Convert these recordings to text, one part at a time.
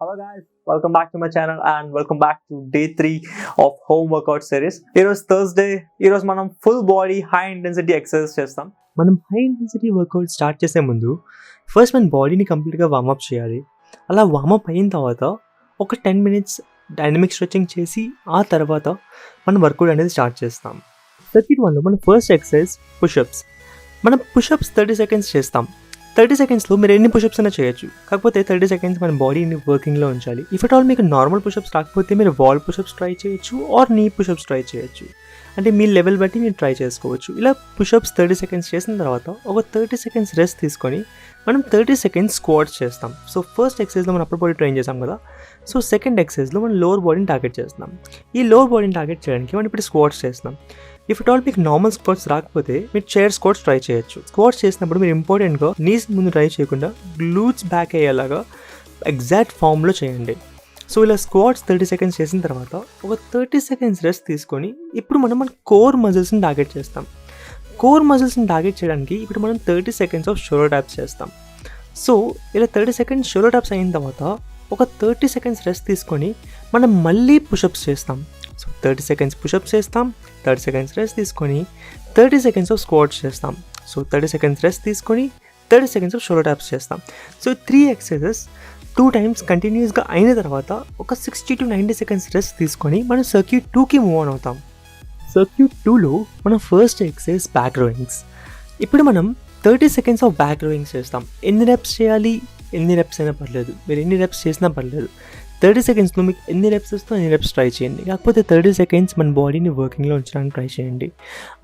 Hello guys, welcome back to my channel and welcome back to day 3 of home workout series. ఈరోజు Thursday. ఈరోజు మనం full body high intensity exercise చేస్తాం. మనం high intensity workout start చేసే ముందు first మన బాడీని కంప్లీట్గా వార్మప్ చేయాలి. అలా వార్మప్ అయిన తర్వాత ఒక 10 minutes డైనమిక్ స్ట్రెచింగ్ చేసి ఆ తర్వాత మనం వర్కౌట్ అనేది స్టార్ట్ చేస్తాం. సర్క్యూట్ 1లో మన ఫస్ట్ ఎక్సర్సైజ్ పుషప్స్. మనం పుషప్స్ 30 seconds చేస్తాం. 30 secondsలో మీరు ఎన్ని పుషప్స్ అయినా చేయొచ్చు. కాకపోతే 30 seconds మన బాడీని వర్కింగ్లో ఉంచాలి. ఇఫ్ అట్ ఆల్ మీకు నార్మల్ పుషప్స్ రాకపోతే మీరు వాల్ పుషప్స్ ట్రై చేయొచ్చు ఆర్ నీ పుషప్స్ ట్రై చేయొచ్చు. అంటే మీ లెవెల్ బట్టి మీరు ట్రై చేసుకోవచ్చు. ఇలా పుషప్స్ 30 seconds చేసిన తర్వాత ఒక 30 seconds రెస్ట్ తీసుకొని మనం 30 seconds స్క్వాట్స్ చేస్తాం. సో ఫస్ట్ ఎక్సర్సైజ్లో మనం అప్పర్ బాడీ ట్రైన్ చేసాం కదా. సో సెకండ్ ఎక్సర్సైజ్లో మనం లోవర్ బాడీని టార్గెట్ చేస్తున్నాం. ఈ లోవర్ బాడీని టార్గెట్ చేయడానికి మనం ఇప్పుడు స్క్వాట్స్ చేస్తున్నాం. ఇఫ్ అట్ ఆల్ మీకు నార్మల్ స్క్వాట్స్ రాకపోతే మీరు చైర్ స్క్వాట్స్ ట్రై చేయొచ్చు. స్క్వాట్స్ చేసినప్పుడు మీరు ఇంపార్టెంట్గా నీస్ ముందు ట్రై చేయకుండా గ్లూట్స్ బ్యాక్ అయ్యేలాగా ఎగ్జాక్ట్ ఫామ్లో చేయండి. సో ఇలా స్క్వాట్స్ 30 seconds చేసిన తర్వాత ఒక 30 seconds రెస్ట్ తీసుకొని ఇప్పుడు మన కోర్ మజిల్స్ని టార్గెట్ చేస్తాం. కోర్ మజిల్స్ని టార్గెట్ చేయడానికి ఇప్పుడు మనం 30 seconds ఆఫ్ షోల్డర్ ట్యాప్స్ చేస్తాం. సో ఇలా 30 seconds షోల్డర్ ట్యాప్స్ అయిన తర్వాత ఒక 30 seconds రెస్ట్ తీసుకొని మనం మళ్ళీ పుషప్స్ చేస్తాం. సో 30 seconds పుషప్స్ చేస్తాం, 30 seconds రెస్ట్ తీసుకొని 30 seconds ఆఫ్ స్క్వాట్స్ చేస్తాం. సో 30 seconds రెస్ట్ తీసుకొని 30 seconds ఆఫ్ షోల్డర్ ట్యాప్స్ చేస్తాం. సో 3 exercises 2 times కంటిన్యూస్గా అయిన తర్వాత ఒక 60 to 90 seconds రెస్ట్ తీసుకొని మనం సర్క్యూట్ 2కి మూవ్ ఆన్ అవుతాం. సర్క్యూట్ 2లో మన ఫస్ట్ ఎక్సర్సైజ్ బ్యాక్ రోయింగ్స్. ఇప్పుడు మనం 30 seconds ఆఫ్ బ్యాక్ రోయింగ్స్ చేస్తాం. ఎన్ని రెప్స్ చేయాలి? ఎన్ని రెప్స్ అయినా పర్లేదు, మీరు ఎన్ని రెప్స్ చేసినా పర్లేదు. 30 secondsలో మీకు ఎన్ని రెప్స్ వస్తుందో అన్ని రెప్స్ ట్రై చేయండి. కాకపోతే 30 seconds మన బాడీని వర్కింగ్లో ఉంచడానికి ట్రై చేయండి.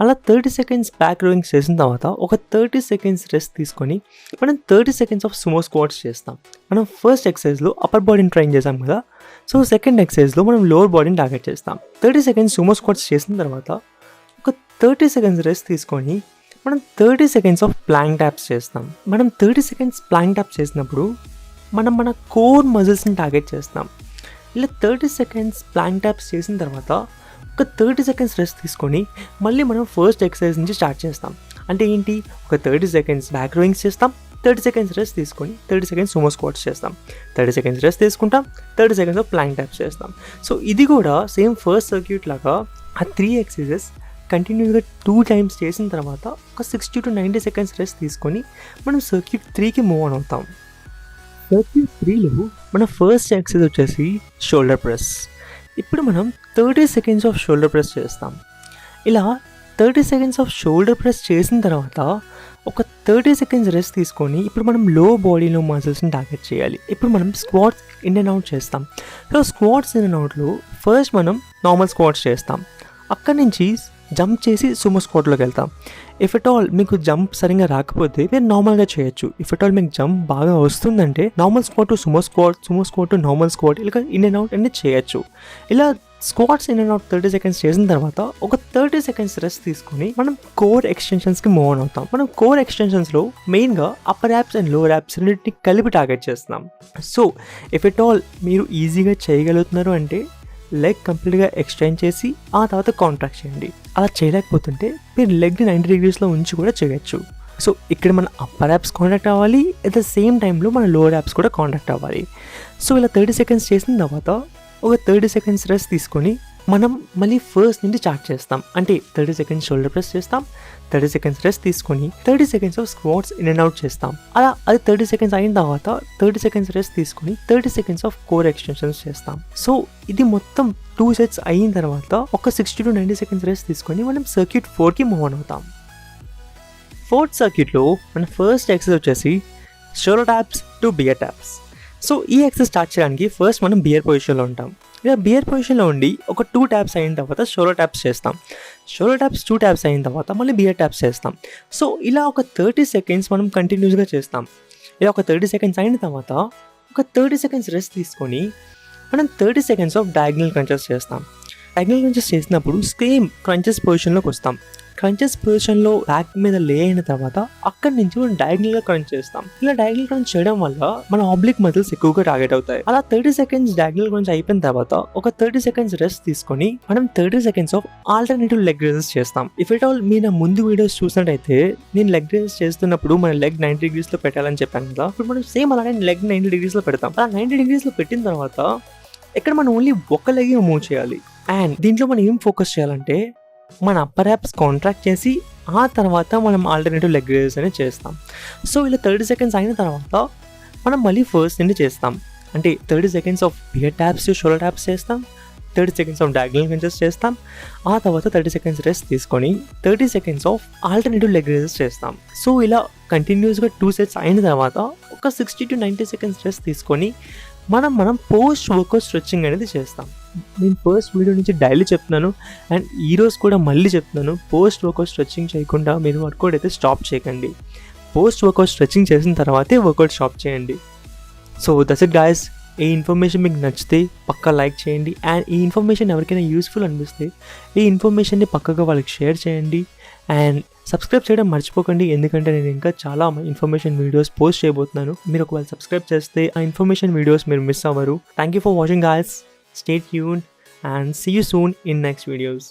అలా 30 seconds బ్యాక్ రోయింగ్స్ చేసిన తర్వాత ఒక 30 seconds రెస్ట్ తీసుకొని మనం 30 seconds ఆఫ్ సుమో స్క్వాట్స్ చేస్తాం. మనం ఫస్ట్ ఎక్సర్సైజ్లో అప్పర్ బాడీని ట్రైన్ చేసాం కదా. సో సెకండ్ ఎక్సర్సైజ్లో మనం లోవర్ బాడీని టార్గెట్ చేస్తాం. 30 seconds సుమో స్క్వాట్స్ చేసిన తర్వాత ఒక 30 seconds రెస్ట్ తీసుకొని మనం 30 seconds ఆఫ్ ప్లాంక్ ట్యాప్స్ చేస్తాం. మనం 30 seconds ప్లాంక్ ట్యాప్స్ చేసినప్పుడు మన కోర్ మజిల్స్ని టార్గెట్ చేస్తాం. ఇలా 30 seconds ప్లాంక్ ట్యాప్స్ చేసిన తర్వాత ఒక 30 seconds రెస్ట్ తీసుకొని మళ్ళీ మనం ఫస్ట్ ఎక్సర్సైజ్ నుంచి స్టార్ట్ చేస్తాం. అంటే ఏంటి, ఒక 30 seconds బ్యాక్ రోయింగ్స్ చేస్తాం, 30 seconds రెస్ట్ తీసుకొని 30 seconds సుమో స్క్వాట్స్ చేస్తాం, 30 seconds రెస్ట్ తీసుకుంటాం, 30 seconds ఆఫ్ ప్లాంక్ ట్యాప్స్ చేస్తాం. సో ఇది కూడా సేమ్ ఫస్ట్ సర్క్యూట్ లాగా ఆ 3 exercises కంటిన్యూస్గా 2 times చేసిన తర్వాత ఒక 60 to 90 seconds రెస్ట్ తీసుకొని మనం సర్క్యూట్ 3కి మూవ్ ఆన్ అవుతాం. సర్క్యూట్ 3లో మన ఫస్ట్ ఎక్సర్సైజ్ వచ్చేసి షోల్డర్ ప్రెస్. ఇప్పుడు మనం 30 seconds ఆఫ్ షోల్డర్ ప్రెస్ చేస్తాం. ఇలా 30 seconds ఆఫ్ షోల్డర్ ప్రెస్ చేసిన తర్వాత ఒక 30 seconds రెస్ట్ తీసుకొని ఇప్పుడు మనం లో బాడీలో మజిల్స్ని టార్గెట్ చేయాలి. ఇప్పుడు మనం స్క్వాట్స్ ఇన్ అండ్ అవుట్ చేస్తాం. సో స్క్వాట్స్ ఇన్ అండ్ అవుట్లో ఫస్ట్ మనం నార్మల్ స్క్వాట్స్ చేస్తాం. అక్కడి నుంచి జంప్ చేసి సుమో స్క్వాట్లోకి వెళ్తాం. ఇఫ్ అట్ ఆల్ మీకు జంప్ సరిగ్గా రాకపోతే మీరు నార్మల్గా చేయొచ్చు. ఇఫ్ అట్ ఆల్ మీకు జంప్ బాగా వస్తుందంటే normal squat to sumo squat, sumo squat to normal squat, ఇలా ఇన్ అండ్ అవుట్ అనేది చేయొచ్చు. ఇలా squats in and out 30 seconds చేసిన తర్వాత ఒక 30 seconds రెస్ట్ తీసుకొని మనం కోర్ ఎక్స్టెన్షన్స్కి మూవ్ ఆన్ అవుతాం. మనం కోర్ ఎక్స్టెన్షన్స్లో మెయిన్గా upper apps and lower apps రెండింటిని కలిపి టార్గెట్ చేస్తున్నాం. సో ఇఫ్ అట్ ఆల్ మీరు ఈజీగా చేయగలుగుతున్నారు అంటే లెగ్ కంప్లీట్గా ఎక్స్టెండ్ చేసి ఆ తర్వాత కాంట్రాక్ట్ చేయండి. అలా చేయలేకపోతుంటే మీరు లెగ్ని 90 degreesలో ఉంచి కూడా చేయొచ్చు. సో ఇక్కడ మన అప్పర్ యాప్స్ కాంటాక్ట్ అవ్వాలి, అట్ ద సేమ్ టైంలో మన లోవర్ యాప్స్ కూడా కాంటాక్ట్ అవ్వాలి. సో ఇలా 30 seconds చేసిన తర్వాత ఒక 30 seconds రెస్ట్ తీసుకొని మనం మళ్ళీ ఫస్ట్ నుంచి స్టార్ట్ చేస్తాం. అంటే 30 seconds షోల్డర్ ప్రెస్ చేస్తాం, 30 seconds రెస్ట్ తీసుకొని 30 seconds of squats in and out చేస్తాం. అలా అది 30 seconds అయిన తర్వాత 30 seconds రెస్ట్ తీసుకొని 30 seconds ఆఫ్ కోర్ ఎక్స్టెన్షన్స్ చేస్తాం. సో ఇది మొత్తం 2 sets అయిన తర్వాత ఒక 60 to 90 seconds రెస్ట్ తీసుకొని మనం సర్క్యూట్ 4కి మూవ్ ఆన్ అవుతాం. ఫోర్త్ సర్క్యూట్లో మన ఫస్ట్ ఎక్సర్సైజ్ వచ్చేసి shoulder taps to bear taps. So ఈ ఎక్సర్సైజ్ స్టార్ట్ చేయడానికి ఫస్ట్ మనం బియర్ పొజిషన్లో ఉంటాం. ఇలా బియర్ పొజిషన్లో ఉండి ఒక 2 taps అయిన తర్వాత షోల్డర్ ట్యాప్స్ చేస్తాం. షోల్డర్ ట్యాప్స్ 2 taps అయిన తర్వాత మళ్ళీ బియర్ ట్యాప్స్ చేస్తాం. సో ఇలా ఒక 30 seconds మనం కంటిన్యూస్గా చేస్తాం. ఇలా ఒక 30 seconds అయిన తర్వాత ఒక 30 seconds రెస్ట్ తీసుకొని మనం 30 seconds ఆఫ్ డయాగ్నల్ క్రంచెస్ చేస్తాం. డయాగ్నల్ క్రంచెస్ చేసినప్పుడు సేమ్ క్రంచెస్ పొజిషన్లోకి వస్తాం. క్రంచెస్ పొజిషన్ లో బ్యాక్ మీద లే అయిన తర్వాత అక్కడి నుంచి మనం డయాగ్నల్ గా క్రంచ్ చేస్తాం. ఇలా డయాగ్నల్ క్రంచ్ చేయడం వల్ల మన ఆబ్లిక్ మజిల్స్ ఎక్కువగా టార్గెట్ అవుతాయి. అలా 30 సెకండ్స్ డయాగ్నల్ క్రంచ్ అయిపోయిన తర్వాత ఒక 30 సెకండ్స్ రెస్ట్ తీసుకొని మనం 30 seconds of alternative leg raises చేస్తాం. ఇఫ్ ఇట్ ఆల్ మీరు నా ముందు వీడియోస్ చూసినట్టయితే నేను లెగ్ రేజెస్ చేస్తున్నప్పుడు మన లెగ్ 90 degrees లో పెట్టాలని చెప్పాను కదా. ఇప్పుడు మనం సేమ్ అలానే లెగ్ 90 degrees లో పెడతాం. అలా 90 degrees లో పెట్టిన తర్వాత ఇక్కడ మనం ఓన్లీ ఒక లెగ్ మూవ్ చేయాలి. అండ్ దీంట్లో మనం ఏం ఫోకస్ చేయాలంటే మన అప్పర్ యాప్స్ కాంట్రాక్ట్ చేసి ఆ తర్వాత మనం ఆల్టర్నేటివ్ లెగ్ రేజెస్ అనేది చేస్తాం. సో ఇలా 30 సెకండ్స్ అయిన తర్వాత మనం మళ్ళీ ఫస్ట్ నుండి చేస్తాం. అంటే 30 seconds of bear taps shoulder taps చేస్తాం, 30 సెకండ్స్ ఆఫ్ డయాగ్నల్ క్రంచెస్ చేస్తాం, ఆ తర్వాత 30 సెకండ్స్ రెస్ట్ తీసుకొని 30 seconds of alternative leg raises చేస్తాం. సో ఇలా కంటిన్యూస్గా 2 సెట్స్ అయిన తర్వాత ఒక 60 to 90 సెకండ్స్ రెస్ట్ తీసుకొని మనం పోస్ట్ వర్కౌట్ స్ట్రెచ్చింగ్ అనేది చేస్తాం. నేను ఫస్ట్ వీడియో నుంచి డైలీ చెప్తున్నాను అండ్ ఈరోజు కూడా మళ్ళీ చెప్తున్నాను, పోస్ట్ వర్కౌట్ స్ట్రెచ్చింగ్ చేయకుండా మీరు వర్కౌట్ అయితే స్టాప్ చేయకండి. పోస్ట్ వర్కౌట్ స్ట్రెచ్చింగ్ చేసిన తర్వాతే వర్కౌట్ స్టాప్ చేయండి. So that's it guys. ఈ ఇన్ఫర్మేషన్ మీకు నచ్చితే పక్కా లైక్ చేయండి. అండ్ ఈ ఇన్ఫర్మేషన్ ఎవరికైనా యూస్ఫుల్ అనిపిస్తే ఈ ఇన్ఫర్మేషన్ని పక్కగా వాళ్ళకి షేర్ చేయండి. అండ్ సబ్స్క్రైబ్ చేయడం మర్చిపోకండి, ఎందుకంటే నేను ఇంకా చాలా ఇన్ఫర్మేషన్ వీడియోస్ పోస్ట్ చేయబోతున్నాను. మీరు ఒకవేళ సబ్స్క్రైబ్ చేస్తే ఆ ఇన్ఫర్మేషన్ వీడియోస్ మీరు మిస్ అవ్వరు. Thank you for watching guys. Stay tuned and see you soon in next videos.